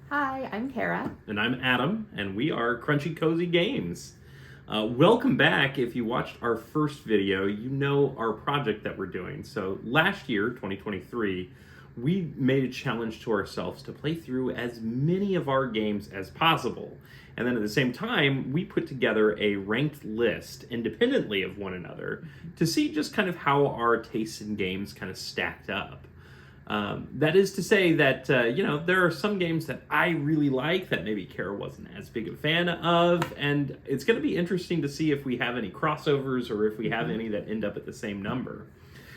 Hi, I'm Kara. And I'm Adam, and we are Crunchy Cozy Games. Welcome back. If you watched our first video, you know our project that we're doing. So last year, 2023, we made a challenge to ourselves to play through as many of our games as possible. And then at the same time, we put together a ranked list independently of one another to see just kind of how our tastes in games kind of stacked up. That is to say that, there are some games that I really like that maybe Kara wasn't as big a fan of, and it's going to be interesting to see if we have any crossovers or if we have any that end up at the same number.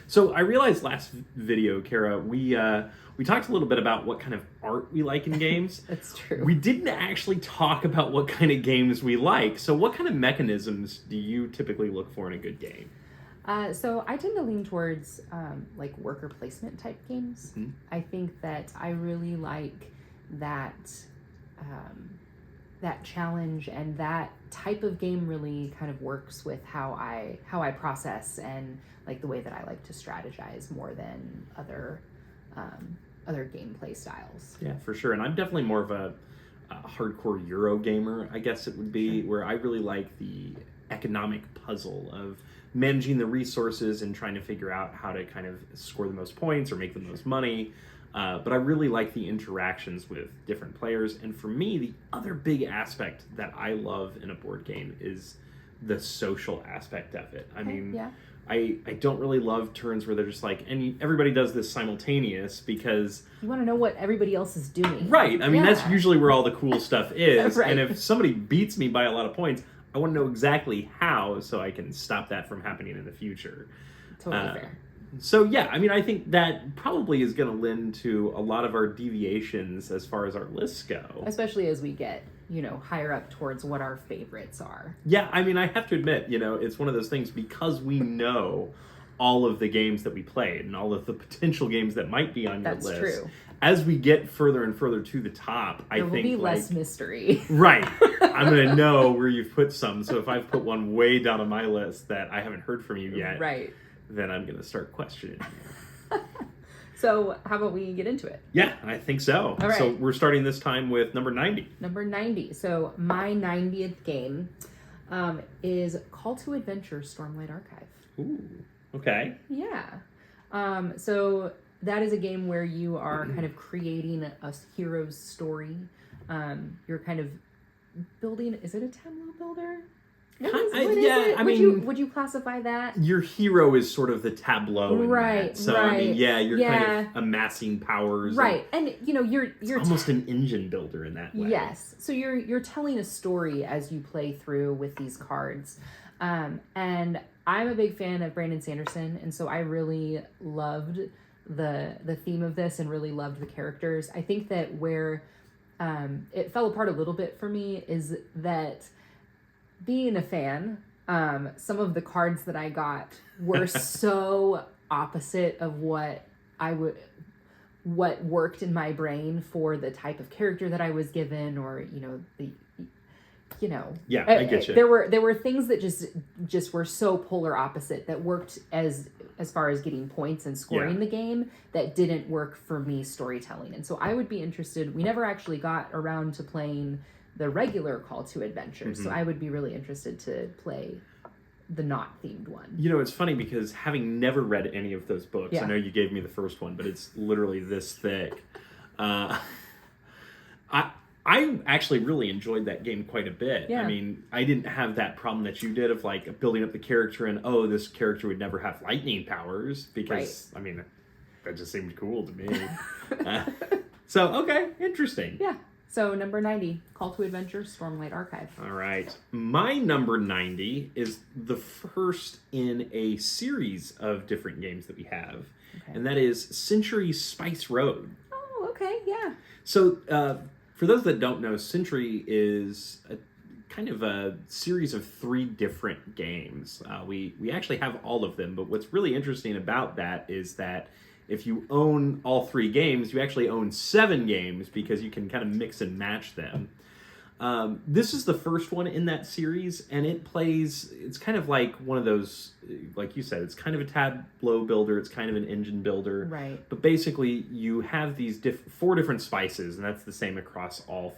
So I realized last video, Kara, we talked a little bit about what kind of art we like in games. That's true. We didn't actually talk about what kind of games we like. So what kind of mechanisms do you typically look for in a good game? So I tend to lean towards like worker placement type games. Mm-hmm. I think that I really like that that challenge, and that type of game really kind of works with how I process and like the way that I like to strategize more than other gameplay styles. Yeah, for sure. And I'm definitely more of a hardcore Euro gamer, I guess it would be, where I really like the economic puzzle of managing the resources and trying to figure out how to kind of score the most points or make the most money. But I really like the interactions with different players. And for me, the other big aspect that I love in a board game is the social aspect of it. I mean, yeah. I don't really love turns where they're just like, and everybody does this simultaneous because... You want to know what everybody else is doing. Right. I mean, that's usually where all the cool stuff is. Right. And if somebody beats me by a lot of points, I want to know exactly how so I can stop that from happening in the future. Totally fair. So yeah, I mean, I think that probably is going to lend to a lot of our deviations as far as our lists go. Especially as we get, higher up towards what our favorites are. Yeah, I mean, I have to admit, it's one of those things because we know all of the games that we played and all of the potential games that might be on your list. That's true. As we get further and further to the top, there will be less mystery. Right. I'm going to know where you've put some. So if I've put one way down on my list that I haven't heard from you yet, right, then I'm going to start questioning you. So how about we get into it? Yeah, I think so. All right. So we're starting this time with number 90. Number 90. So my 90th game is Call to Adventure Stormlight Archive. Ooh, okay. Yeah. So that is a game where you are kind of creating a hero's story. You're kind of building, is it a tableau builder? What is it? Would you classify that? Your hero is sort of the tableau in right, that. So right. I mean, you're kind of amassing powers. Right. And you're almost an engine builder in that way. Yes. So you're telling a story as you play through with these cards. And I'm a big fan of Brandon Sanderson, and so I really loved the theme of this and really loved the characters. I think that where it fell apart a little bit for me is that being a fan, some of the cards that I got were so opposite of what worked in my brain for the type of character that I was given, or Yeah, I get you. There were things that just were so polar opposite that worked as far as getting points and scoring the game, that didn't work for me storytelling. And so I would be interested. We never actually got around to playing the regular Call to Adventure, Mm-hmm. so I would be really interested to play the not themed one. It's funny because having never read any of those books, I know you gave me the first one, but it's literally this thick. I actually really enjoyed that game quite a bit. Yeah. I mean, I didn't have that problem that you did of like building up the character and, this character would never have lightning powers because, I mean, that just seemed cool to me. So, okay, interesting. Yeah. So number 90, Call to Adventure Stormlight Archive. All right. My number 90 is the first in a series of different games that we have, and that is Century Spice Road. Oh, okay, yeah. So, for those that don't know, Century is a kind of a series of 3 different games. We actually have all of them, but what's really interesting about that is that if you own all 3 games, you actually own 7 games because you can kind of mix and match them. This is the first one in that series, and it's kind of like one of those, like you said, it's kind of a tableau builder, it's kind of an engine builder. Right. But basically, you have these 4 different spices, and that's the same across all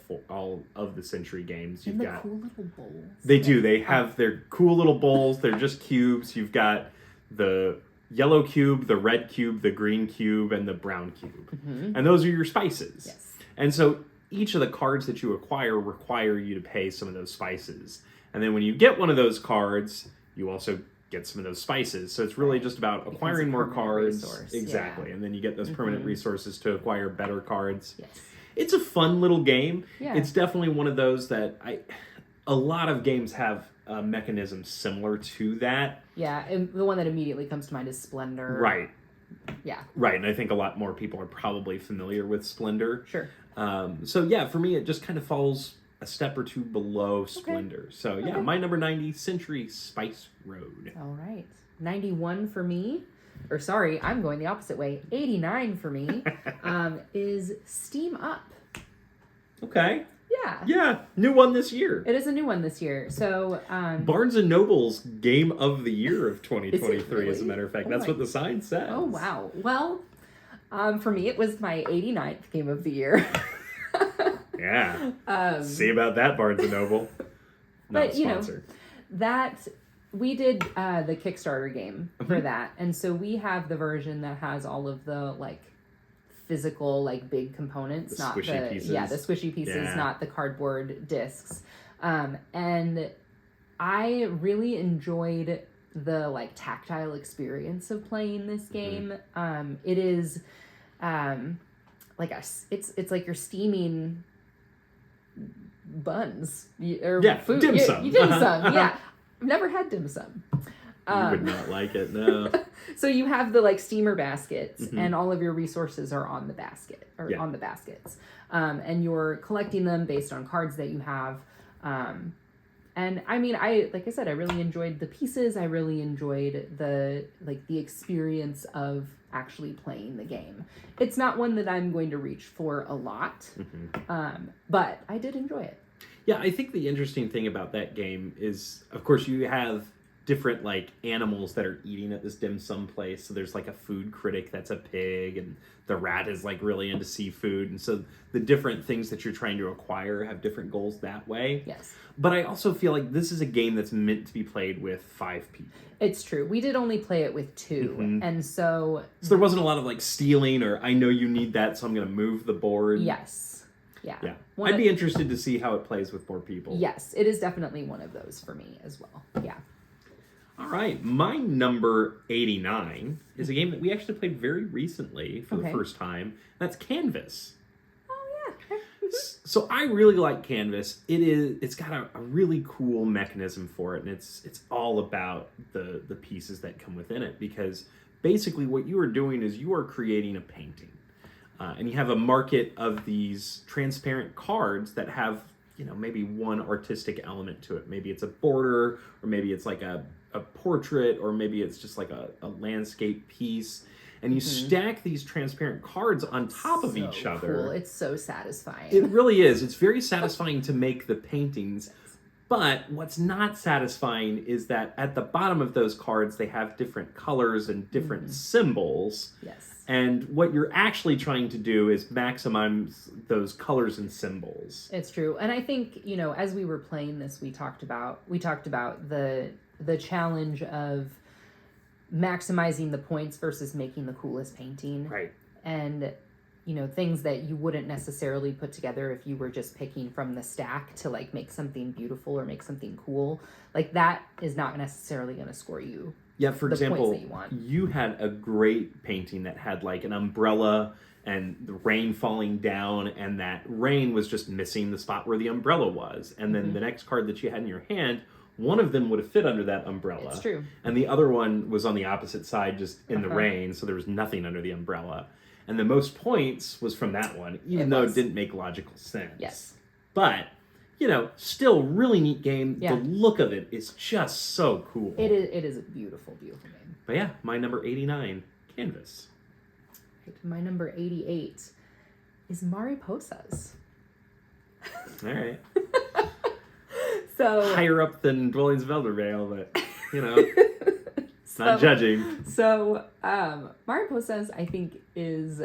of the Century games. You've And the got cool little bowls. They do. They have their cool little bowls. They're just cubes. You've got the yellow cube, the red cube, the green cube, and the brown cube. Mm-hmm. And those are your spices. Yes. And so each of the cards that you acquire require you to pay some of those spices. And then when you get one of those cards, you also get some of those spices. So it's really just about acquiring more cards. Resource. Exactly. Yeah. And then you get those permanent resources to acquire better cards. Yes. It's a fun little game. Yeah. It's definitely one of those that a lot of games have mechanisms similar to that. Yeah, and the one that immediately comes to mind is Splendor. Right. Yeah. Right, and I think a lot more people are probably familiar with Splendor. Sure. So yeah, for me, it just kind of falls a step or two below Splendor. So yeah, Okay. my number 90, Century Spice Road. All right. 91 for me, or sorry, I'm going the opposite way. 89 for me is Steam Up. Okay. Yeah. Yeah, new one this year. It is a new one this year. So, Barnes & Noble's Game of the Year of 2023, really? as a matter of fact. Oh That's my- what the sign says. oh, wow. Well, for me, it was my 89th Game of the Year. Yeah. See about that, Barnes & Noble. Not But, you know, sponsored. that we did the Kickstarter game for that, and so we have the version that has all of the like physical like big components, The not squishy the pieces. the squishy pieces, Yeah. not the cardboard discs. And I really enjoyed the like tactile experience of playing this game. It is like it's like you're steaming buns or Yeah, food. dim sum. You dim sum, yeah. I've never had dim sum. You would not like it, no. So you have the like steamer baskets, and all of your resources are on the basket or Yeah. on the baskets, and you're collecting them based on cards that you have. And I mean, like I said, I really enjoyed the pieces. I really enjoyed the experience of actually playing the game. It's not one that I'm going to reach for a lot, but I did enjoy it. Yeah, I think the interesting thing about that game is, of course, you have different like animals that are eating at this dim sum place. So there's like a food critic that's a pig, and the rat is like really into seafood. And so the different things that you're trying to acquire have different goals that way. Yes. But I also feel like this is a game that's meant to be played with 5 people. It's true. We did only play it with 2, and so So there wasn't a lot of like stealing or I know you need that, so I'm going to move the board. yes, yeah, Yeah. One I'd of- be interested to see how it plays with more people. Yes, it is definitely one of those for me as well. Yeah. All right, my number 89 is a game that we actually played very recently for the Okay. first time. That's Canvas. Oh yeah. So I really like Canvas. It's got a really cool mechanism for it, and it's all about the pieces that come within it, because basically what you are doing is you are creating a painting. And you have a market of these transparent cards that have, maybe one artistic element to it. Maybe it's a border, or maybe it's like a portrait, or maybe it's just like a landscape piece. And you stack these transparent cards on top of each other. Cool. It's so satisfying. It really is. It's very satisfying to make the paintings. But what's not satisfying is that at the bottom of those cards, they have different colors and different symbols. Yes. And what you're actually trying to do is maximize those colors and symbols. It's true. And I think, as we were playing this, we talked about the challenge of maximizing the points versus making the coolest painting. Right. And, things that you wouldn't necessarily put together if you were just picking from the stack to like make something beautiful or make something cool. Like that is not necessarily going to score you. Yeah, for the points example, that you want. you had a great painting that had like an umbrella and the rain falling down, and that rain was just missing the spot where the umbrella was. And then the next card that you had in your hand, one of them would have fit under that umbrella. It's true. And the other one was on the opposite side, just in the rain, so there was nothing under the umbrella. And the most points was from that one, even though it didn't make logical sense. Yes. But, still really neat game. Yeah. The look of it is just so cool. It is a beautiful, beautiful game. But yeah, my number 89, Canvas. My number 88 is Mariposas. All right. So higher up than Dwellings of Eldervale, but you know, it's not judging. So Mariposas, I think, is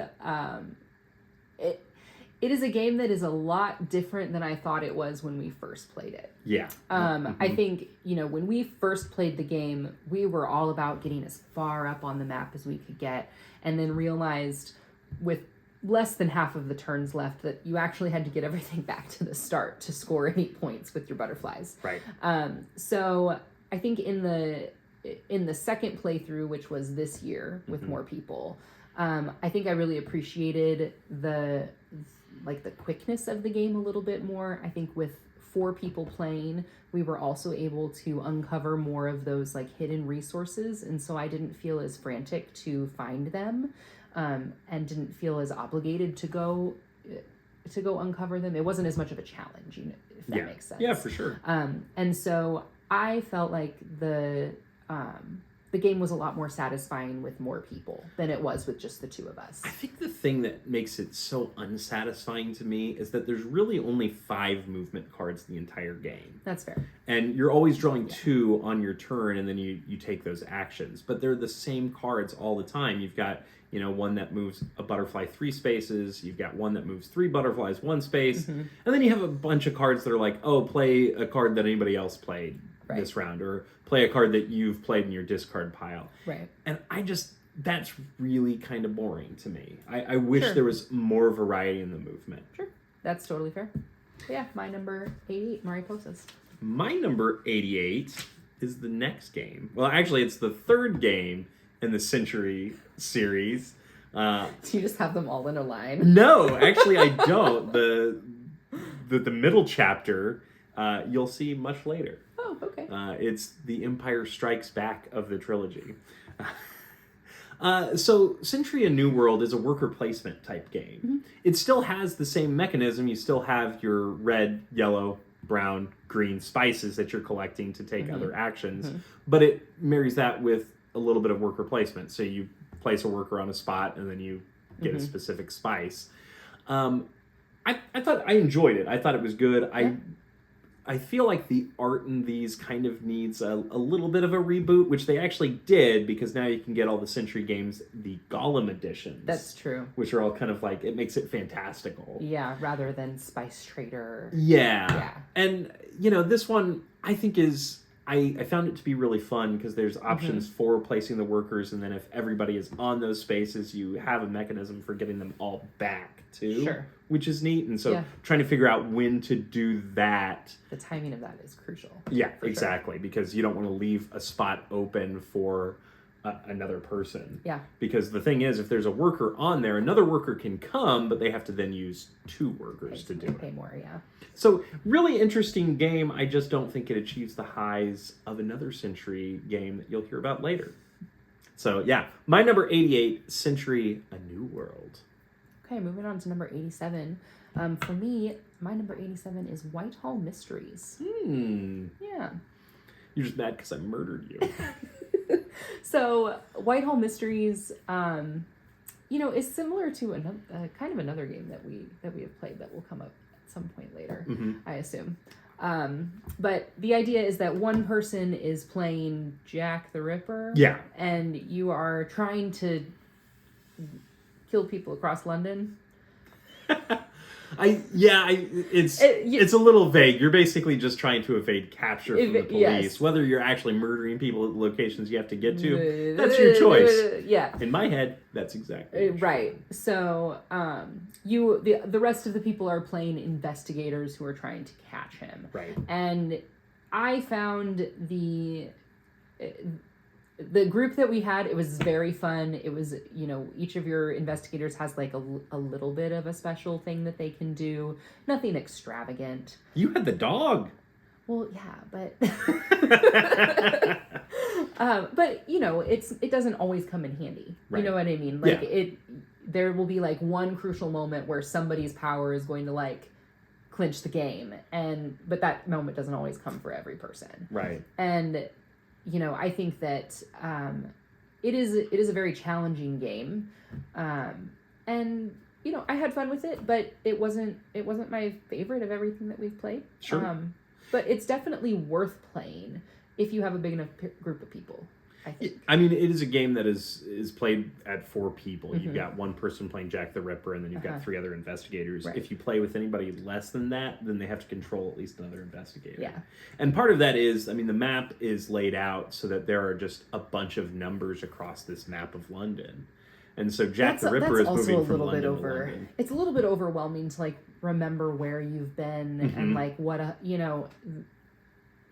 it is a game that is a lot different than I thought it was when we first played it. Yeah. I think, when we first played the game, we were all about getting as far up on the map as we could get, and then realized with less than half of the turns left that you actually had to get everything back to the start to score any points with your butterflies. Right. So I think in the second playthrough, which was this year with more people, I think I really appreciated the quickness of the game a little bit more. I think with 4 people playing, we were also able to uncover more of those hidden resources, and so I didn't feel as frantic to find them, and didn't feel as obligated to go uncover them. It wasn't as much of a challenge, if that makes sense. Yeah, for sure. And so I felt like the game was a lot more satisfying with more people than it was with just the 2 of us. I think the thing that makes it so unsatisfying to me is that there's really only 5 movement cards in the entire game. That's fair. And you're always drawing 2 on your turn, and then you take those actions. But they're the same cards all the time. You've got, one that moves a butterfly 3 spaces. You've got one that moves 3 butterflies 1 space. And then you have a bunch of cards that are like, oh, play a card that anybody else played this round, or play a card that you've played in your discard pile. Right. And that's really kind of boring to me. I wish there was more variety in the movement. Sure. That's totally fair. But yeah, my number 88, Mariposas. My number 88 is the next game. Well, actually, it's the 3rd game in the Century series. Do you just have them all in a line? No, actually, I don't. The middle chapter, you'll see much later. Oh, okay. It's the Empire Strikes Back of the trilogy. So Century: A New World is a worker placement type game. It still has the same mechanism. You still have your red, yellow, brown, green spices that you're collecting to take other actions, but it marries that with a little bit of worker placement. So you place a worker on a spot, and then you get a specific spice. I thought I enjoyed it. I thought it was good. I feel like the art in these kind of needs a little bit of a reboot, which they actually did, because now you can get all the Century games, the Golem editions. That's true. Which are all kind of it makes it fantastical. Yeah, rather than Spice Trader. Yeah. And, this one I think is... I found it to be really fun because there's options for placing the workers, and then if everybody is on those spaces, you have a mechanism for getting them all back too. Sure. Which is neat. And so trying to figure out when to do that. The timing of that is crucial. Yeah, exactly. Sure. Because you don't want to leave a spot open for another person. Yeah. Because the thing is, if there's a worker on there, another worker can come, but they have to then use 2 workers to do it. Pay more, yeah. So, really interesting game. I just don't think it achieves the highs of another Century game that you'll hear about later. So, yeah, my number 88, Century: A New World. Okay, moving on to number 87. For me, my number 87 is Whitehall Mysteries. Yeah. You're just mad because I murdered you. So, Whitehall Mysteries, is similar to another game that we have played that will come up at some point later, I assume. But the idea is that one person is playing Jack the Ripper. Yeah. And you are trying to kill people across London. It's a little vague. You're basically just trying to evade capture from the police. Yes. Whether you're actually murdering people at locations you have to get to, that's your choice. Yeah. In my head, that's exactly right. So, the rest of the people are playing investigators who are trying to catch him. Right. And I found the group that we had, it was very fun. It was, each of your investigators has a little bit of a special thing that they can do. Nothing extravagant. You had the dog. Well, yeah, but but it doesn't always come in handy. Right. You know what I mean? There will be one crucial moment where somebody's power is going to clinch the game, but that moment doesn't always come for every person. Right. And I think that it is a very challenging game, and I had fun with it, but it wasn't my favorite of everything that we've played. Sure. But it's definitely worth playing if you have a big enough group of people, I think. I mean, it is a game that is played at 4 people. Mm-hmm. You've got one person playing Jack the Ripper, and then you've got 3 other investigators. Right. If you play with anybody less than that, then they have to control at least another investigator. Yeah. And part of that is, I mean, the map is laid out so that there are just a bunch of numbers across this map of London. And so Jack the Ripper is moving from London to London. It's a little bit overwhelming to like remember where you've been and like what yeah.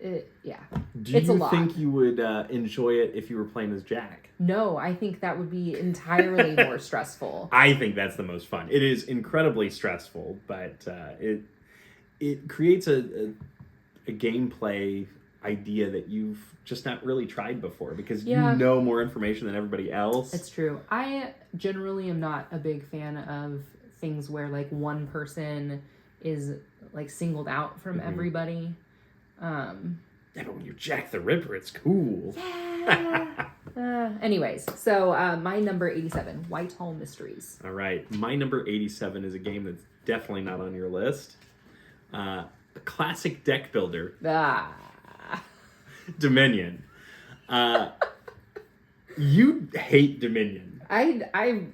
Do it's a you lot. think you would enjoy it if you were playing as Jack? No, I think that would be entirely more stressful. I think that's the most fun. It is incredibly stressful, but it creates a gameplay idea that you've just not really tried before because you know more information than everybody else. It's true. I generally am not a big fan of things where like one person is like singled out from everybody. Yeah, but when you're Jack the Ripper, it's cool. Yeah. Anyways, so my number 87, Whitehall Mysteries. All right. My number 87 is a game that's definitely not on your list. A classic deck builder, Dominion. You hate Dominion. I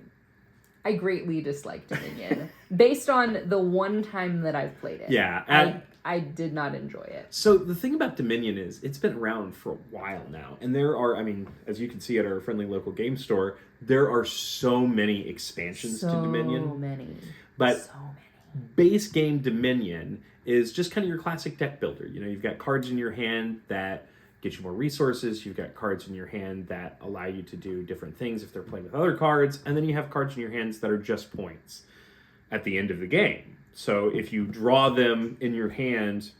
greatly dislike Dominion. Based on the one time that I've played it. Yeah. I did not enjoy it. So the thing about Dominion is it's been around for a while now. And there are, I mean, as you can see at our friendly local game store, there are so many expansions to Dominion. So many. But base game Dominion is just kind of your classic deck builder. You know, you've got cards in your hand that get you more resources. You've got cards in your hand that allow you to do different things if they're playing with other cards. And then you have cards in your hands that are just points at the end of the game. So if you draw them in your hand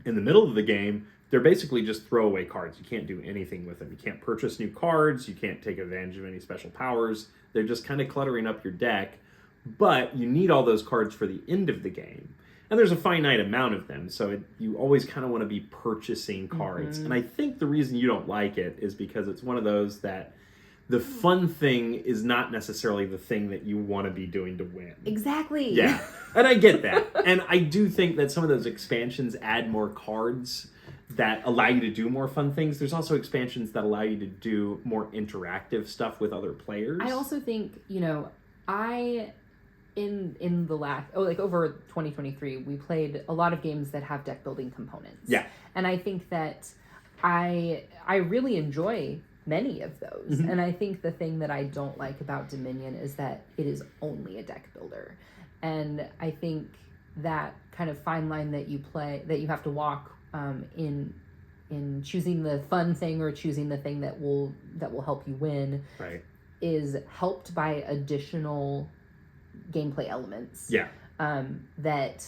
in the middle of the game, they're basically just throwaway cards. You can't do anything with them. You can't purchase new cards. You can't take advantage of any special powers. They're just kind of cluttering up your deck. But you need all those cards for the end of the game. And there's a finite amount of them, so you always kind of want to be purchasing cards. And I think the reason you don't like it is because it's one of those that the fun thing is not necessarily the thing that you want to be doing to win. Exactly. Yeah, and I get that. And I do think that some of those expansions add more cards that allow you to do more fun things. There's also expansions that allow you to do more interactive stuff with other players. I also think, you know, in the last over 2023 we played a lot of games that have deck building components. Yeah. And I think that I really enjoy many of those. And I think the thing that I don't like about Dominion is that it is only a deck builder. And I think that kind of fine line that you have to walk in choosing the fun thing or choosing the thing that will help you win is helped by additional gameplay elements that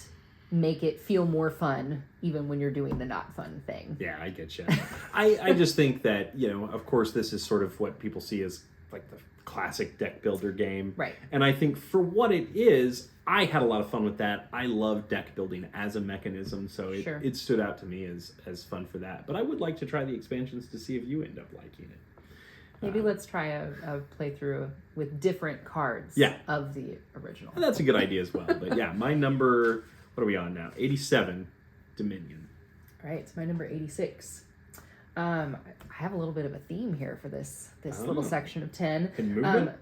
make it feel more fun even when you're doing the not fun thing. Yeah, I get you. I just think that, you know, of course this is sort of what people see as like the classic deck builder game. Right. And I think for what it is, I had a lot of fun with that. I love deck building as a mechanism, so it stood out to me as fun for that. But I would like to try the expansions to see if you end up liking it. Maybe let's try a playthrough with different cards of the original. That's a good idea as well. But yeah, my number, what are we on now? 87, Dominion. All right, it's my number 86. I have a little bit of a theme here for this little section of 10. Can move it?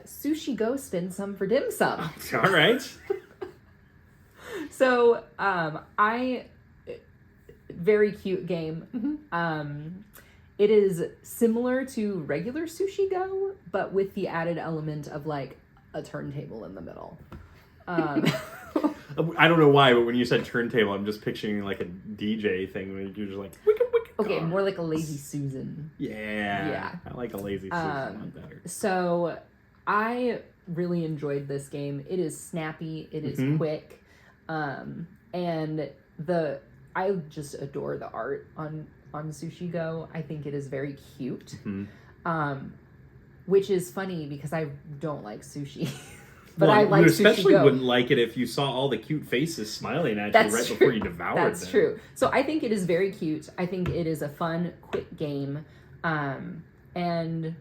Sushi Go, spin some for dim sum. All right. So, very cute game. It is similar to regular Sushi Go, but with the added element of like a turntable in the middle. I don't know why, but when you said turntable, I'm just picturing like a DJ thing where you're just like, wicka, wicka, okay, more like a Lazy Susan. Yeah. I like a Lazy Susan a lot better. So I really enjoyed this game. It is snappy. It is quick. And I just adore the art on Sushi Go. I think it is very cute. Which is funny because I don't like sushi. But I like you Sushi especially Go. wouldn't like it if you saw all the cute faces smiling at you before you devoured them. That's true. So I think it is very cute. I think it is a fun, quick game. And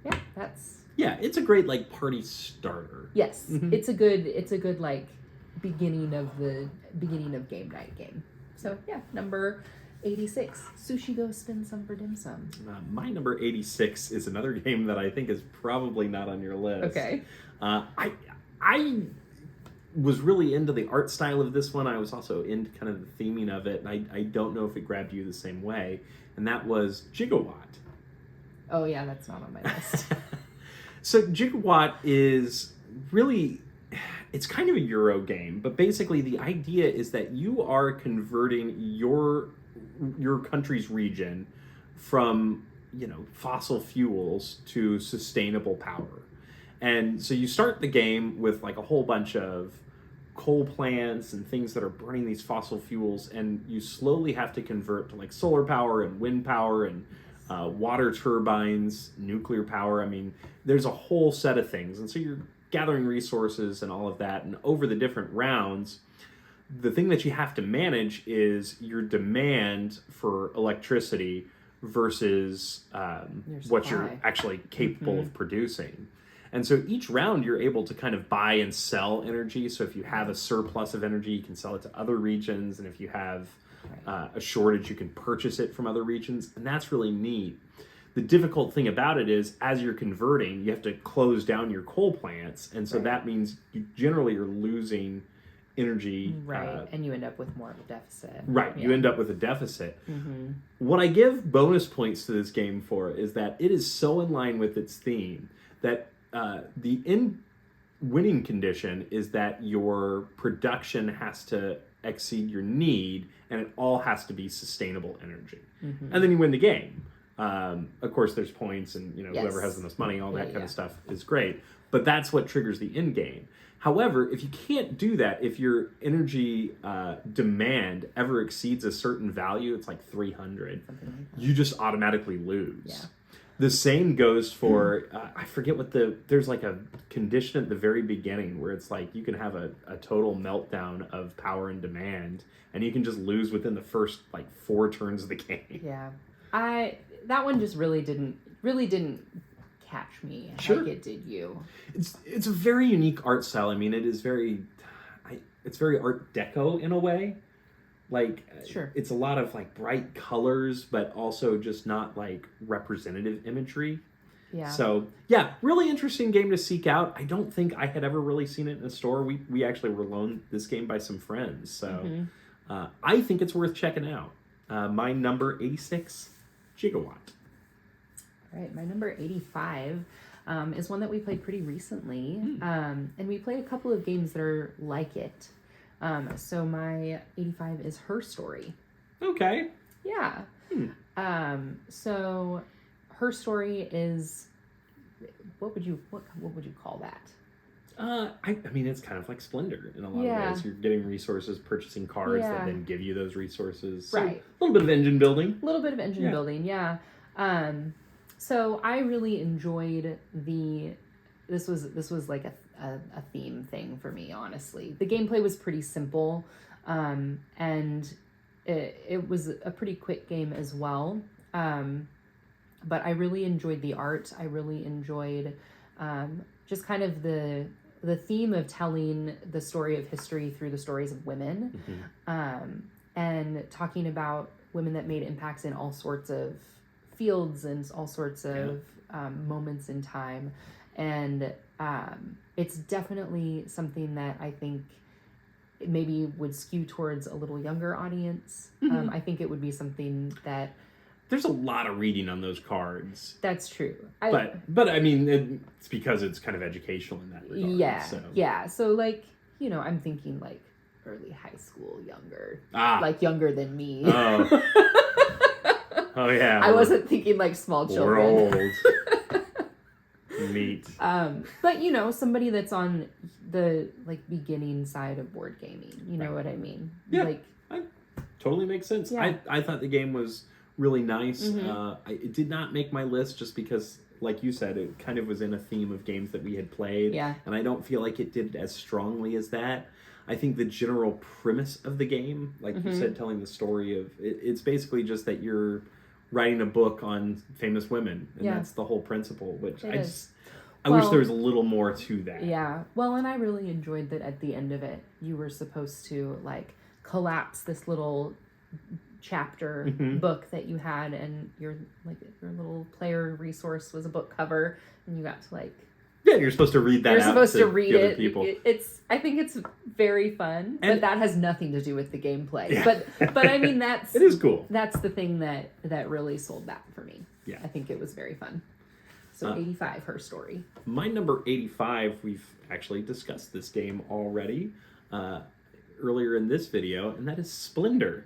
yeah, that's... Yeah, it's a great like party starter. Yes. It's a good like beginning of game night game. So yeah, number 86, Sushi Go Spin Some for Dim Sum. My number 86 is another game that I think is probably not on your list. Okay. I was really into the art style of this one. I was also into kind of the theming of it, and I don't know if it grabbed you the same way, and that was Gigawatt. Oh yeah, that's not on my list. So Gigawatt is really, it's kind of a Euro game, but basically the idea is that you are converting your country's region from, fossil fuels to sustainable power. And so you start the game with like a whole bunch of coal plants and things that are burning these fossil fuels, and you slowly have to convert to like solar power and wind power and water turbines, nuclear power. I mean, there's a whole set of things. And so you're gathering resources and all of that. And over the different rounds, the thing that you have to manage is your demand for electricity versus what you're supply. actually capable of producing. And so each round you're able to kind of buy and sell energy. So if you have a surplus of energy, you can sell it to other regions. And if you have a shortage, you can purchase it from other regions. And that's really neat. The difficult thing about it is as you're converting, you have to close down your coal plants. And so that means you generally are losing energy. Right. And you end up with more of a deficit. Right. Yeah. You end up with a deficit. Mm-hmm. What I give bonus points to this game for is that it is so in line with its theme that the winning condition is that your production has to exceed your need, and it all has to be sustainable energy. Mm-hmm. And then you win the game. Of course, there's points, and Yes. whoever has the most money, all that kind Yeah. of stuff is great. But that's what triggers the end game. However, if you can't do that, if your energy demand ever exceeds a certain value, it's like 300, Something like that. you just automatically lose. Yeah. The same goes for, I forget what there's like a condition at the very beginning where it's like you can have a total meltdown of power and demand, and you can just lose within the first like 4 turns of the game. Yeah. That one just really didn't catch me Sure. like it did you. It's a very unique art style. I mean, it is it's very Art Deco in a way. Like, Sure. It's a lot of like bright colors, but also just not like representative imagery. Yeah. So yeah, really interesting game to seek out. I don't think I had ever really seen it in a store. We actually were loaned this game by some friends, so I think it's worth checking out. My number 86, Gigawatt. All right, my number 85 is one that we played pretty recently, and we played a couple of games that are like it. So my 85 is Her Story. Okay. Yeah. So Her Story is, what would you call that? I mean, it's kind of like Splendor in a lot Yeah. of ways. You're getting resources, purchasing cards Yeah. that then give you those resources. So Right. A little bit of engine building. A little bit of engine Yeah. building, yeah. So I really enjoyed this was like a theme thing for me, honestly. The gameplay was pretty simple, and it was a pretty quick game as well. But I really enjoyed the art. I really enjoyed just kind of the theme of telling the story of history through the stories of women, and talking about women that made impacts in all sorts of fields and all sorts of moments in time. And it's definitely something that I think maybe would skew towards a little younger audience. I think it would be something that... There's a lot of reading on those cards. That's true. But I mean, it's because it's kind of educational in that regard. Yeah, So. yeah. So like, I'm thinking like early high school, younger. Ah. Like younger than me. Oh. Oh yeah. I wasn't thinking like small children. We're old. Neat. But somebody that's on the like beginning side of board gaming. You know what I mean? Yeah. Like, Totally makes sense. Yeah. I thought the game was really nice. It did not make my list just because, like you said, it kind of was in a theme of games that we had played. Yeah. And I don't feel like it did as strongly as that. I think the general premise of the game, like you said, telling the story of it's basically just that you're writing a book on famous women, and that's the whole principle. Which I wish there was a little more to that. Yeah. Well, and I really enjoyed that at the end of it, you were supposed to like collapse this little chapter Mhm. book that you had, and your little player resource was a book cover, and you got to like Yeah, you're supposed to read that you're out supposed to to read the other it. people. I think it's very fun, And- but that has nothing to do with the gameplay. Yeah. But I mean that's It is cool. That's the thing that really sold that for me. Yeah. I think it was very fun. So 85, her story. My number 85, we've actually discussed this game already earlier in this video, and that is Splendor.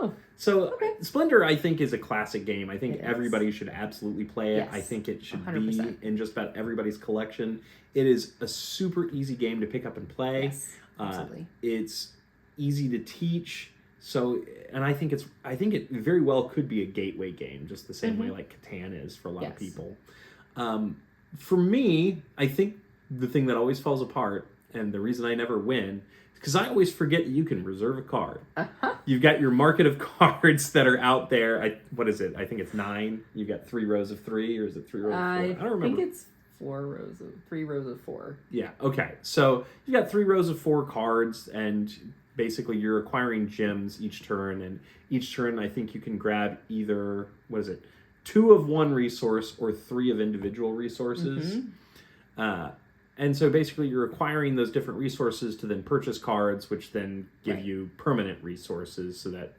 Oh, So okay. Splendor, I think, is a classic game. I think It is. everybody should absolutely play it. Yes. I think it should 100%. be in just about everybody's collection. It is a super easy game to pick up and play. yes, absolutely. It's easy to teach. So, and I think it very well could be a gateway game, just the same way like Catan is for a lot of Yes. people. For me, I think the thing that always falls apart, and the reason I never win, is because I always forget that you can reserve a card. Uh-huh. You've got your market of cards that are out there. What is it? I think it's 9. You've got 3 rows of 3, or is it 3 rows of 4? I don't remember. I think it's 3 rows of 4. Yeah, okay. So you've got 3 rows of 4 cards, and basically you're acquiring gems each turn, and each turn I think you can grab either, 2 of one resource or 3 of individual resources. And so basically you're acquiring those different resources to then purchase cards, which then give Right. you permanent resources so that,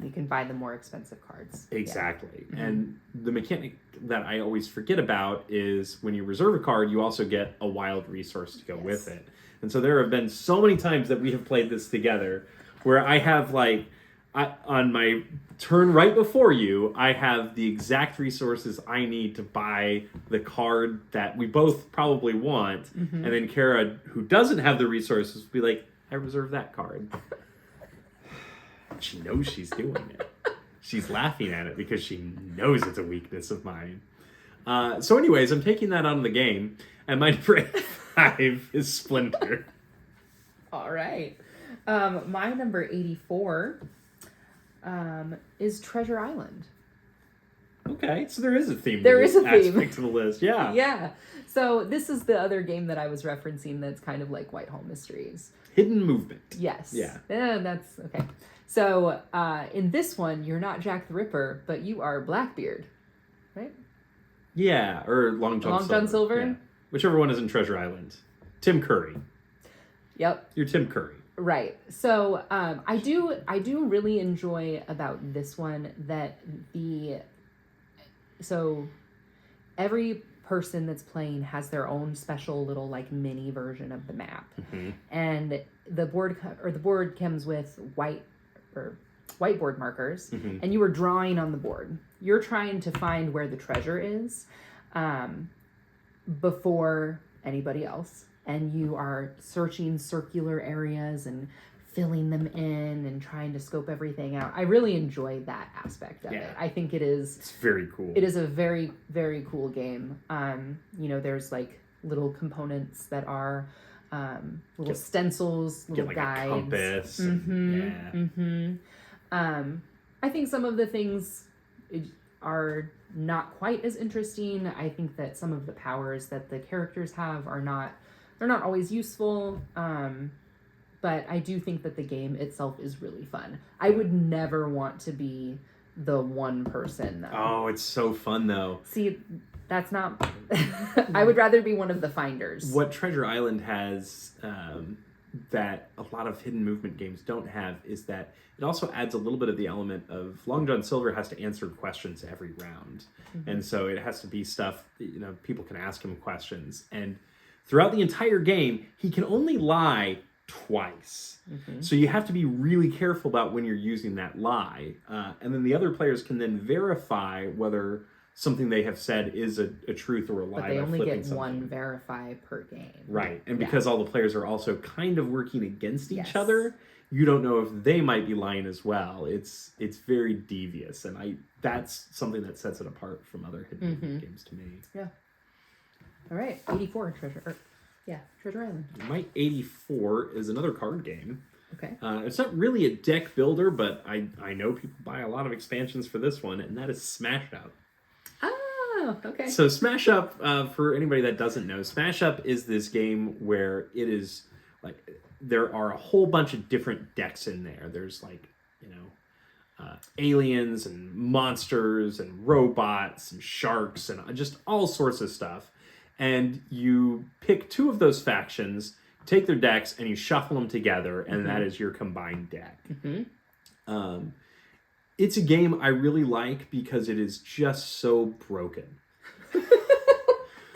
You can buy the more expensive cards. Exactly. And the mechanic that I always forget about is when you reserve a card, you also get a wild resource to go with it. And so there have been so many times that we have played this together where I have on my turn right before you, I have the exact resources I need to buy the card that we both probably want. And then Kara, who doesn't have the resources, will be like, I reserve that card. She knows she's doing it. She's laughing at it because she knows it's a weakness of mine. So anyways, I'm taking that out of the game, and my number 85 is Splinter. All right. My number 84 is Treasure Island. Okay, so there is a theme. There to is this a theme. aspect to the list. Yeah. Yeah. So this is the other game that I was referencing that's kind of like Whitehall Mysteries. Hidden movement. Yes. Yeah. That's okay. So in this one, you're not Jack the Ripper, but you are Blackbeard, right? Yeah, or Long John Silver. Long John Silver? Yeah. Whichever one is in Treasure Island. Tim Curry. Yep. You're Tim Curry. Right. So I do really enjoy about this one that every person that's playing has their own special little like mini version of the map, and the board comes with whiteboard markers, and you are drawing on the board. You're trying to find where the treasure is before anybody else, and you are searching circular areas and filling them in and trying to scope everything out. I really enjoy that aspect of it. I think It's very cool. it is a very, very cool game. There's like little components that are little stencils, little Get like guides. a compass. I think some of the things are not quite as interesting. I think that some of the powers that the characters have they're not always useful. But I do think that the game itself is really fun. I would never want to be the one person though. Oh, it's so fun though. See, that's not I would rather be one of the finders. What Treasure Island has that a lot of hidden movement games don't have is that it also adds a little bit of the element of Long John Silver has to answer questions every round. And so it has to be stuff, people can ask him questions. And throughout the entire game, he can only lie twice. So you have to be really careful about when you're using that lie. And then the other players can then verify whether something they have said is a truth or a lie. But they by only flipping get something. one verify per game. Right. And Yeah. because all the players are also kind of working against each Yes. other, you don't know if they might be lying as well. It's very devious, and that's something that sets it apart from other hidden movement games to me. Yeah. All right, 84 Treasure Island. My 84 is another card game. Okay. It's not really a deck builder, but I know people buy a lot of expansions for this one, and that is Smash Up. Oh, okay. So Smash Up, for anybody that doesn't know, Smash Up is this game where it is like there are a whole bunch of different decks in there. There's aliens and monsters and robots and sharks and just all sorts of stuff. And you pick two of those factions, take their decks, and you shuffle them together, and that is your combined deck. It's a game I really like because it is just so broken.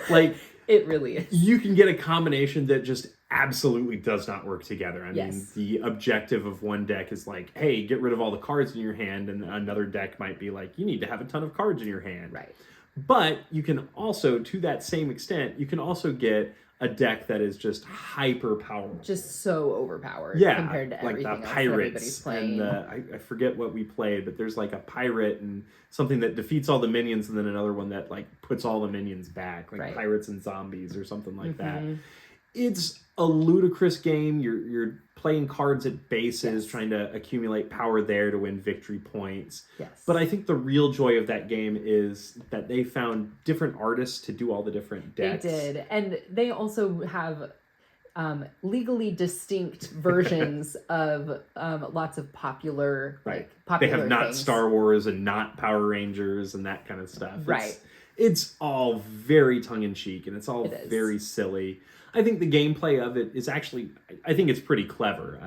Like, it really is. You can get a combination that just absolutely does not work together. I mean, the objective of one deck is like, hey, get rid of all the cards in your hand, and another deck might be like, you need to have a ton of cards in your hand. Right. But you can also, to that same extent, you can also get a deck that is just hyper powerful. Just so overpowered compared to everything like the else pirates playing. And I forget what we played, but there's like a pirate and something that defeats all the minions, and then another one that like puts all the minions back, like pirates and zombies or something like that. It's a ludicrous game. You're playing cards at bases, trying to accumulate power there to win victory points. But I think the real joy of that game is that they found different artists to do all the different decks. They did. And they also have legally distinct versions of lots of popular, popular They have not things. Star Wars and not Power Rangers and that kind of stuff. It's all very tongue-in-cheek, and it's all very silly. I think the gameplay of it is actually, I think it's pretty clever.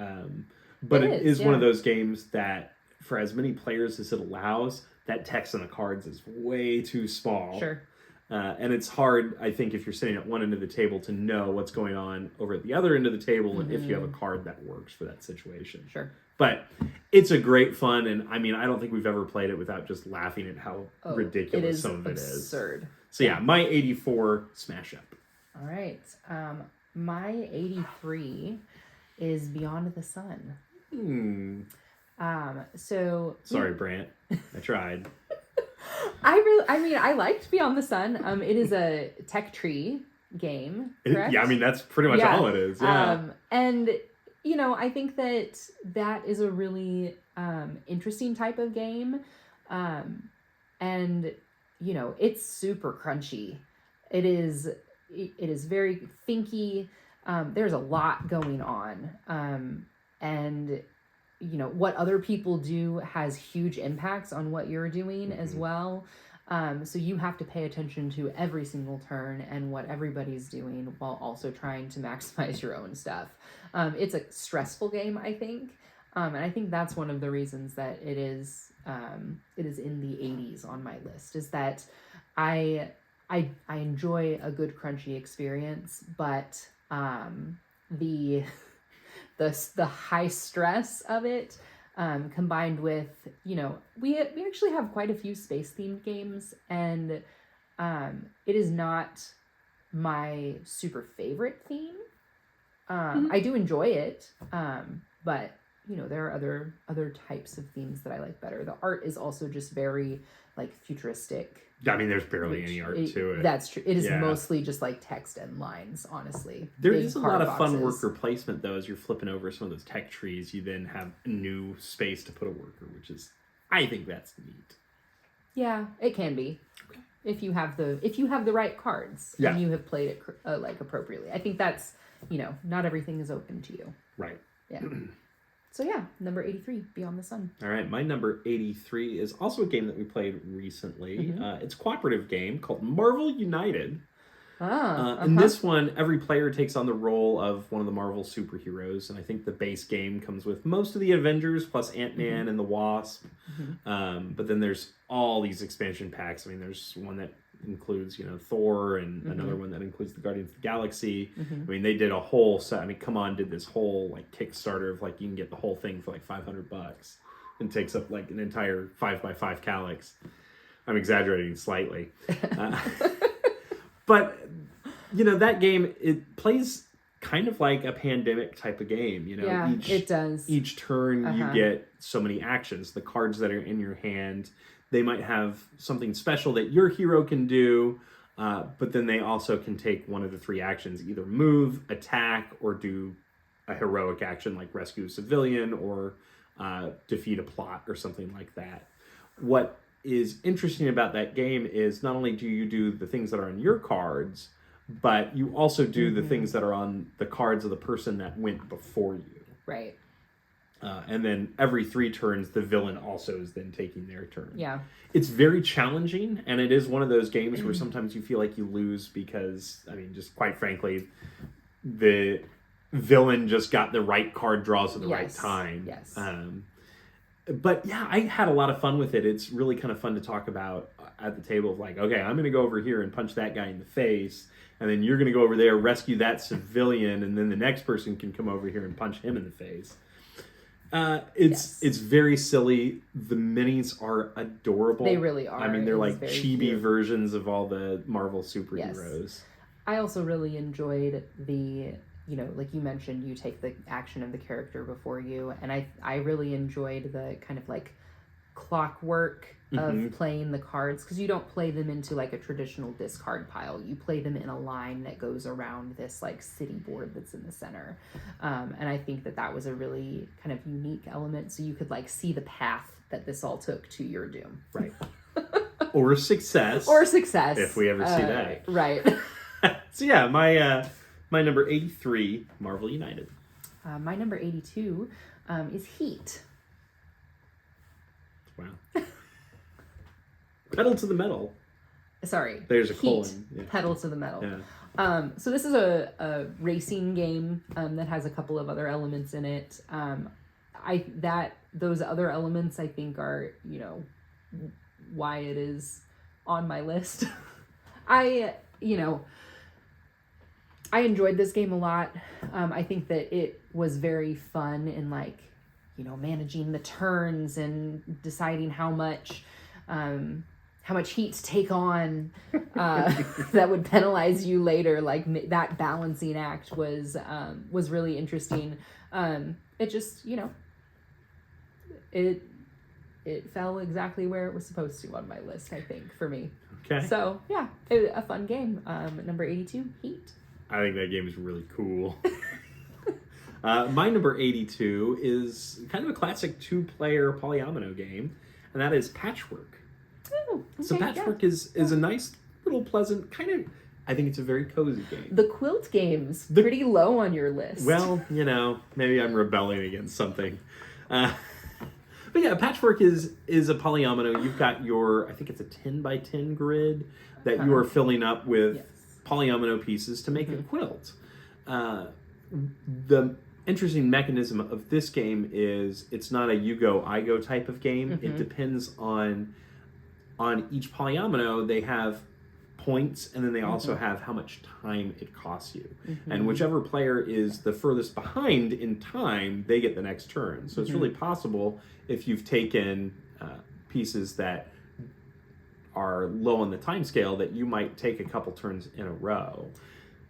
But it is one of those games that, for as many players as it allows, that text on the cards is way too small. And it's hard, I think, if you're sitting at one end of the table to know what's going on over at the other end of the table and if you have a card that works for that situation. But it's a great fun, and I mean, I don't think we've ever played it without just laughing at how ridiculous some of it is. Absurd. So yeah, my 84 smash up. All right. My 83 is Beyond the Sun. So sorry, Brant. I tried. I liked Beyond the Sun. It is a tech tree game, correct? Yeah, I mean, that's pretty much all it is. Yeah. And, you know, I think that is a really interesting type of game. And, you know, it's super crunchy. It is very thinky. There's a lot going on. And, you know, what other people do has huge impacts on what you're doing as well. So you have to pay attention to every single turn and what everybody's doing while also trying to maximize your own stuff. It's a stressful game, I think. And I think that's one of the reasons that it is in the 80s on my list, is that I enjoy a good crunchy experience, but the high stress of it, combined with, you know, we actually have quite a few space themed games, and it is not my super favorite theme. I do enjoy it, but you know, there are other types of themes that I like better. The art is also just very like futuristic. I mean, there's barely any art to it. That's true. It is mostly just like text and lines, honestly. There is a lot of fun worker placement, though, as you're flipping over some of those tech trees. You then have a new space to put a worker, which is, I think that's neat. Yeah, it can be. Okay. If you have the right cards and you have played it like appropriately. I think that's, you know, not everything is open to you. Right. Yeah. So yeah, number 83, Beyond the Sun. All right, my number 83 is also a game that we played recently. It's a cooperative game called Marvel United. In this one, every player takes on the role of one of the Marvel superheroes, and I think the base game comes with most of the Avengers plus Ant-Man and the Wasp. But then there's all these expansion packs. I mean, there's one that includes, you know, Thor, and another one that includes the Guardians of the Galaxy. I mean, they did a whole set. I mean, Come On did this whole like Kickstarter of like you can get the whole thing for like $500 and takes up like an entire 5x5 calyx. I'm exaggerating slightly. But you know, that game, it plays kind of like a pandemic type of game. You know, it does. Each turn you get so many actions. The cards that are in your hand, they might have something special that your hero can do, but then they also can take one of the three actions, either move, attack, or do a heroic action like rescue a civilian or defeat a plot or something like that. What is interesting about that game is not only do you do the things that are on your cards, but you also do the things that are on the cards of the person that went before you. Right. And then every 3 turns, the villain also is then taking their turn. Yeah. It's very challenging, and it is one of those games where sometimes you feel like you lose because, I mean, just quite frankly, the villain just got the right card draws at the right time. Yes. But yeah, I had a lot of fun with it. It's really kind of fun to talk about at the table of like, okay, I'm going to go over here and punch that guy in the face, and then you're going to go over there, rescue that civilian, and then the next person can come over here and punch him in the face. It's very silly. The minis are adorable. They really are. I mean, they're like chibi cute versions of all the Marvel superheroes. Yes. I also really enjoyed the, like you mentioned, you take the action of the character before you, and I really enjoyed the kind of like clockwork of playing the cards, because you don't play them into like a traditional discard pile. You play them in a line that goes around this like city board that's in the center, and I think that was a really kind of unique element, so you could like see the path that this all took to your doom. Right. Or success. Or success. If we ever see that. Right. So yeah, my number 83, Marvel United. My number 82 is Heat. Wow. Pedal to the metal. Sorry. There's a Heat, colon. Yeah. Pedal to the metal. Yeah. So this is a racing game that has a couple of other elements in it. Those other elements I think are, why it is on my list. I enjoyed this game a lot. I think that it was very fun in like, managing the turns and deciding how much heat to take on that would penalize you later. Like that balancing act was really interesting. It just, it fell exactly where it was supposed to on my list, I think, for me. Okay. So yeah, a fun game. Number 82, Heat. I think that game is really cool. My number 82 is kind of a classic 2-player polyomino game, and that is Patchwork. Oh, okay, So Patchwork is a nice little pleasant kind of, I think it's a very cozy game. The quilt game's pretty low on your list. Well, maybe I'm rebelling against something. But yeah, Patchwork is a polyomino. You've got I think it's a 10 by 10 grid that you are filling up with polyomino pieces to make a quilt. The interesting mechanism of this game is it's not a you go, I go type of game. It depends on each polyomino. They have points, and then they also have how much time it costs you. And whichever player is the furthest behind in time, they get the next turn. So it's really possible if you've taken pieces that are low on the time scale that you might take a couple turns in a row.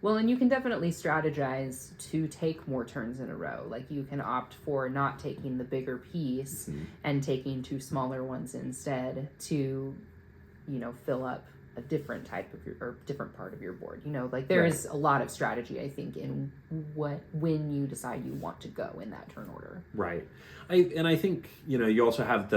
Well, and you can definitely strategize to take more turns in a row. Like you can opt for not taking the bigger piece and taking 2 smaller ones instead to, fill up a different type of different part of your board. Like there is a lot of strategy, I think, in when you decide you want to go in that turn order. Right. I think, you also have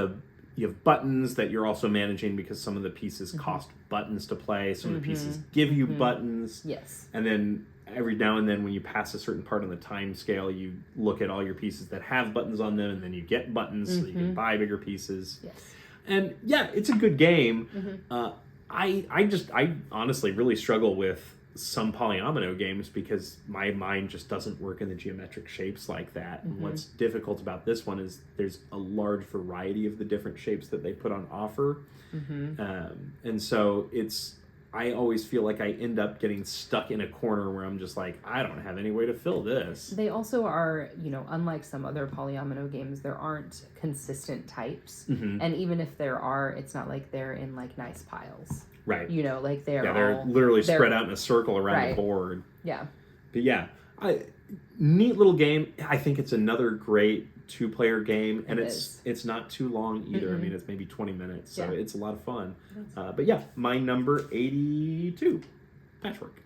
you have buttons that you're also managing because some of the pieces cost buttons to play. Some of the pieces give you buttons. Yes. And then every now and then when you pass a certain part on the time scale, you look at all your pieces that have buttons on them, and then you get buttons so you can buy bigger pieces. Yes. And yeah, it's a good game. I honestly really struggle with some polyomino games because my mind just doesn't work in the geometric shapes like that. And what's difficult about this one is there's a large variety of the different shapes that they put on offer. And so I always feel like I end up getting stuck in a corner where I'm just like, I don't have any way to fill this. They also are, unlike some other polyomino games, there aren't consistent types. And even if there are, it's not like they're in like nice piles. Right. Like they're literally spread out in a circle around the board. Yeah. But yeah, neat little game. I think it's another great 2-player game, and it's not too long either. I mean, it's maybe 20 minutes, so it's a lot of fun. But yeah, my number 82, Patchwork.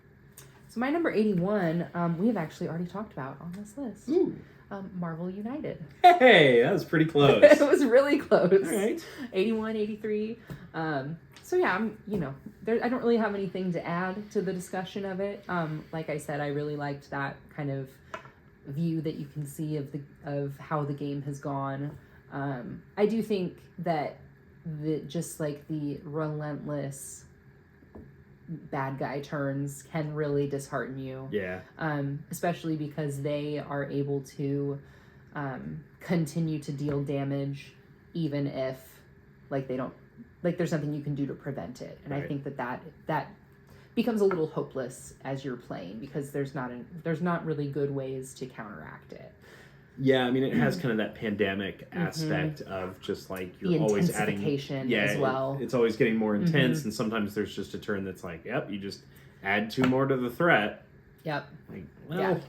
So my number 81, we have actually already talked about on this list. Ooh. Marvel United. Hey, that was pretty close. It was really close. All right. 81, 83. So yeah, I don't really have anything to add to the discussion of it. Like I said, I really liked that kind of view that you can see of how the game has gone. I do think that just like the relentless bad guy turns can really dishearten you. Yeah. Especially because they are able to continue to deal damage even if like they don't, like there's nothing you can do to prevent it. And Right. I think that becomes a little hopeless as you're playing because there's not really good ways to counteract it. Yeah, I mean, it has kind of that pandemic aspect of just like you're always adding as well. It's always getting more intense, and sometimes there's just a turn that's like, yep, you just add 2 more to the threat. Yep. Like, well, Yeah.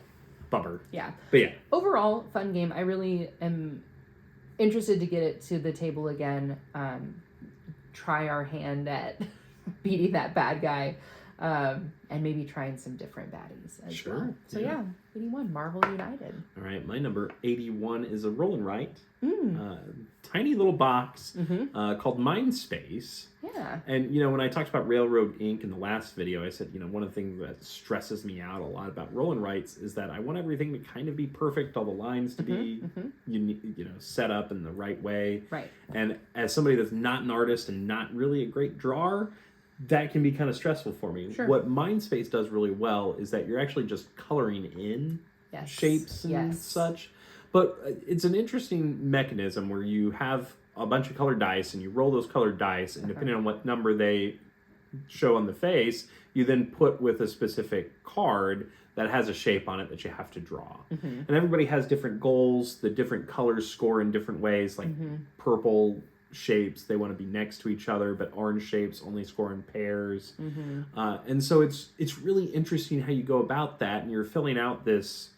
bummer. Yeah. But yeah, overall, fun game. I really am interested to get it to the table again. Try our hand at beating that bad guy. And maybe trying some different baddies as Sure, well. So yeah. 81, Marvel United. all right. My number 81 is a roll and write, Mm. tiny little box Mm-hmm. called Mindspace. Yeah. And you know, when I talked about Railroad Inc. in the last video, I said, you know, one of the things that stresses me out a lot about roll and writes is that I want everything to kind of be perfect, all the lines to be you know, set up in the right way. Right. And as somebody that's not an artist and not really a great drawer, that can be kind of stressful for me. Sure. What Mindspace does really well is that you're actually just coloring in Yes. shapes and Yes. such. But it's an interesting mechanism where you have a bunch of colored dice and you roll those colored dice, and depending on what number they show on the face, you then put with a specific card that has a shape on it that you have to draw. And everybody has different goals. The different colors score in different ways, like purple shapes, they want to be next to each other, but orange shapes only score in pairs. And so it's really interesting how you go about that, and you're filling out this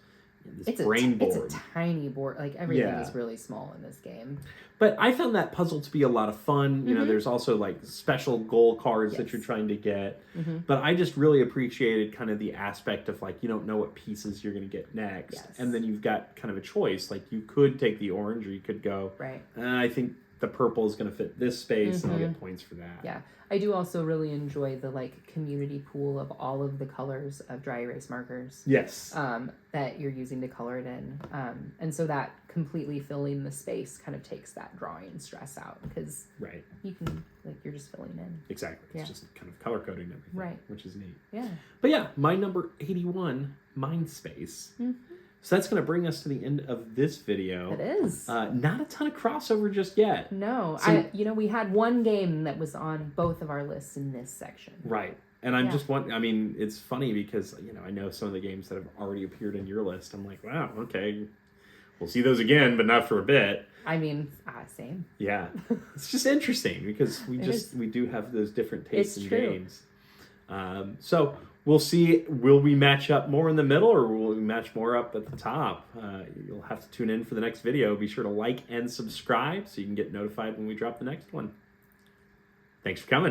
brain board. It's a tiny board. Like everything Yeah. is really small in this game. But I found that puzzle to be a lot of fun. You know, there's also like special goal cards that Yes. you're trying to get. But I just really appreciated kind of the aspect of like, you don't know what pieces you're going to get next. Yes. And then you've got kind of a choice. Like you could take the orange, or you could go, Right. I think the purple is going to fit this space, and I'll get points for that. Yeah. I do also really enjoy the like community pool of all of the colors of dry erase markers. Yes. That you're using to color it in. And so that completely filling the space kind of takes that drawing stress out because Right. you can, like, you're just filling in. Exactly. Yeah. It's just kind of color coding everything. Right. Which is neat. Yeah. But yeah, my number 81, Mindspace. So that's going to bring us to the end of this video. It is. Not a ton of crossover just yet. No. So- we had one game that was on both of our lists in this section. Right. And I'm Yeah. just I mean, it's funny because, you know, I know some of the games that have already appeared in your list. I'm like, wow, okay. We'll see those again, but not for a bit. I mean, same. Yeah. It's just interesting because we do have those different tastes It's in true. games. So we'll see, will we match up more in the middle, or will we match more up at the top? You'll have to tune in for the next video. Be sure to like and subscribe so you can get notified when we drop the next one. Thanks for coming.